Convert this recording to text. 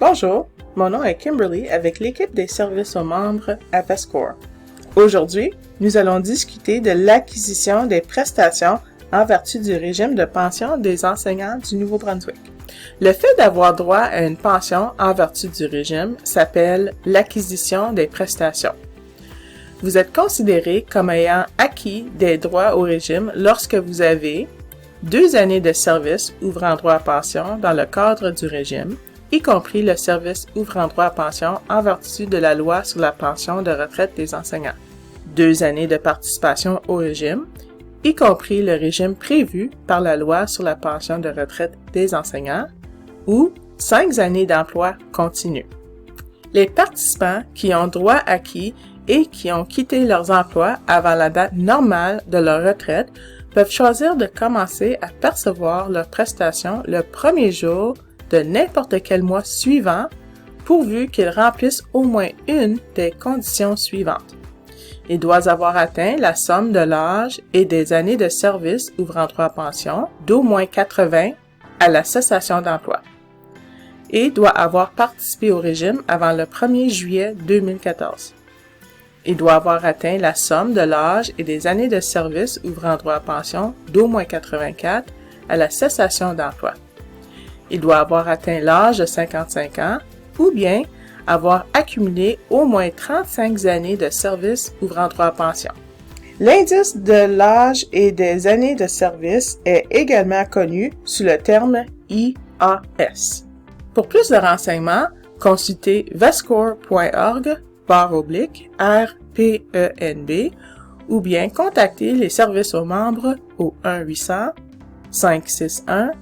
Bonjour, mon nom est Kimberly avec l'équipe des services aux membres à Vescore. Aujourd'hui, nous allons discuter de l'acquisition des prestations en vertu du régime de pension des enseignants du Nouveau-Brunswick. Le fait d'avoir droit à une pension en vertu du régime s'appelle l'acquisition des prestations. Vous êtes considéré comme ayant acquis des droits au régime lorsque vous avez 2 années de service ouvrant droit à pension dans le cadre du régime, y compris le service ouvrant droit à pension en vertu de la loi sur la pension de retraite des enseignants, 2 années de participation au régime, y compris le régime prévu par la loi sur la pension de retraite des enseignants, ou 5 années d'emploi continu. Les participants qui ont droit acquis et qui ont quitté leurs emplois avant la date normale de leur retraite peuvent choisir de commencer à percevoir leurs prestations le premier jour de n'importe quel mois suivant, pourvu qu'ils remplissent au moins une des conditions suivantes. Ils doivent avoir atteint la somme de l'âge et des années de service ouvrant droit à pension d'au moins 80 à la cessation d'emploi et doit avoir participé au régime avant le 1er juillet 2014. Il doit avoir atteint la somme de l'âge et des années de service ouvrant droit à pension d'au moins 84 à la cessation d'emploi. Il doit avoir atteint l'âge de 55 ans ou bien avoir accumulé au moins 35 années de service ouvrant droit à pension. L'indice de l'âge et des années de service est également connu sous le terme IAS. Pour plus de renseignements, consultez vescore.org/RPENB ou bien contactez les services aux membres au 1-800-561-4012.